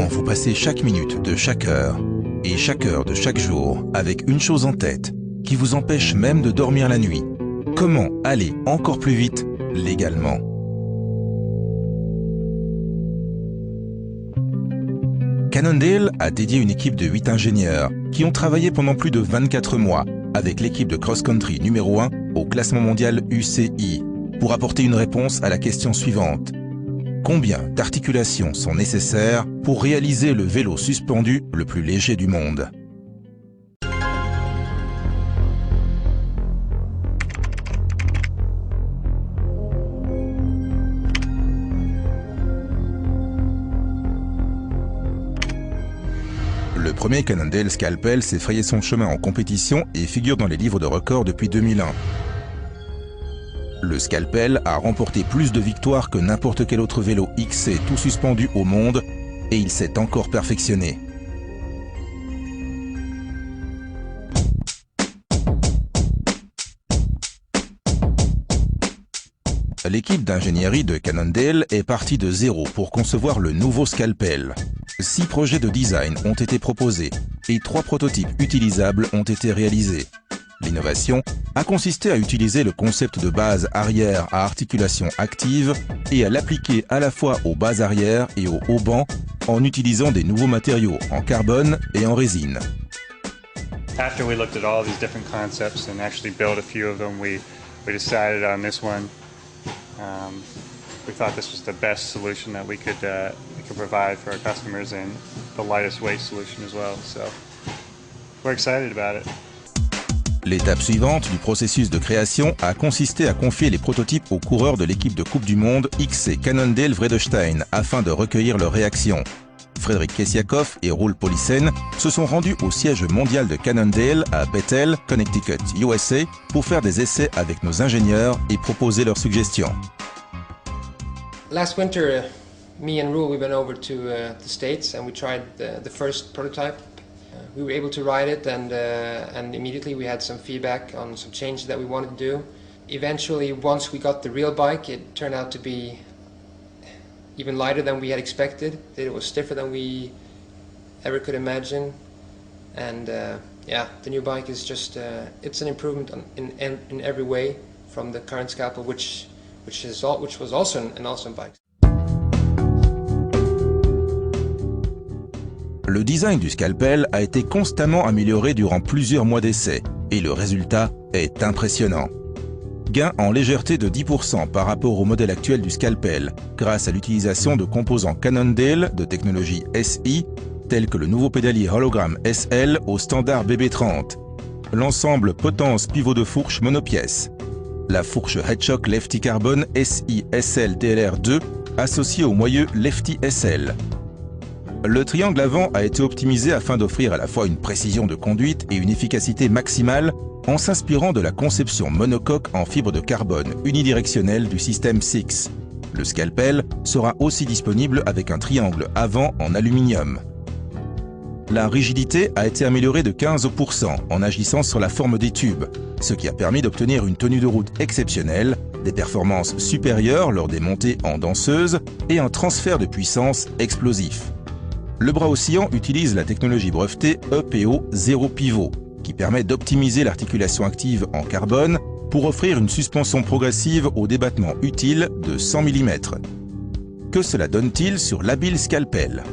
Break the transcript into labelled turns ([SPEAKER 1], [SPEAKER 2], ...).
[SPEAKER 1] comment vous passez chaque minute de chaque heure et chaque heure de chaque jour avec une chose en tête qui vous empêche même de dormir la nuit. Comment aller encore plus vite légalement? Cannondale a dédié une équipe de 8 ingénieurs qui ont travaillé pendant plus de 24 mois avec l'équipe de cross-country numéro 1 au classement mondial UCI pour apporter une réponse à la question suivante. Combien d'articulations sont nécessaires pour réaliser le vélo suspendu le plus léger du monde? Le premier Cannondale Scalpel s'est frayé son chemin en compétition et figure dans les livres de records depuis 2001. Le Scalpel a remporté plus de victoires que n'importe quel autre vélo XC tout suspendu au monde et il s'est encore perfectionné. L'équipe d'ingénierie de Cannondale est partie de zéro pour concevoir le nouveau Scalpel. 6 projets de design ont été proposés et 3 prototypes utilisables ont été réalisés. L'innovation a consisté à utiliser le concept de base arrière à articulation active et à l'appliquer à la fois aux bases arrière et aux haubans en utilisant des nouveaux matériaux en carbone et en résine.
[SPEAKER 2] After we looked at all these different concepts and actually built a few of them, we decided on this one. We thought this was the best solution that we could provide for our customers and the lightest weight solution as well. So we're excited about it.
[SPEAKER 1] L'étape suivante du processus de création a consisté à confier les prototypes aux coureurs de l'équipe de Coupe du Monde XC Cannondale Vredestein afin de recueillir leurs réactions. Frédéric Kessiakoff et Roel Polissen se sont rendus au siège mondial de Cannondale à Bethel, Connecticut, USA, pour faire des essais avec nos ingénieurs et proposer leurs suggestions.
[SPEAKER 3] Last winter, me and Roel, we went over to the States and we tried the first prototype. We were able to ride it and immediately we had some feedback on some changes that we wanted to do. Eventually, once we got the real bike, it turned out to be even lighter than we had expected. It was stiffer than we ever could imagine. And yeah, the new bike is just, it's an improvement in every way from the current Scalpel, which was also an awesome bike.
[SPEAKER 1] Le design du Scalpel a été constamment amélioré durant plusieurs mois d'essais et le résultat est impressionnant. Gain en légèreté de 10% par rapport au modèle actuel du Scalpel grâce à l'utilisation de composants Cannondale de technologie SI tels que le nouveau pédalier Hologram SL au standard BB30, l'ensemble potence pivot de fourche monopièce, la fourche Headshock Lefty Carbon SI SL TLR2 associée au moyeu Lefty SL. Le triangle avant a été optimisé afin d'offrir à la fois une précision de conduite et une efficacité maximale en s'inspirant de la conception monocoque en fibre de carbone unidirectionnelle du système 6. Le Scalpel sera aussi disponible avec un triangle avant en aluminium. La rigidité a été améliorée de 15% en agissant sur la forme des tubes, ce qui a permis d'obtenir une tenue de route exceptionnelle, des performances supérieures lors des montées en danseuse et un transfert de puissance explosif. Le bras oscillant utilise la technologie brevetée EPO 0 pivot, qui permet d'optimiser l'articulation active en carbone pour offrir une suspension progressive au débattement utile de 100 mm. Que cela donne-t-il sur l'habile Scalpel ?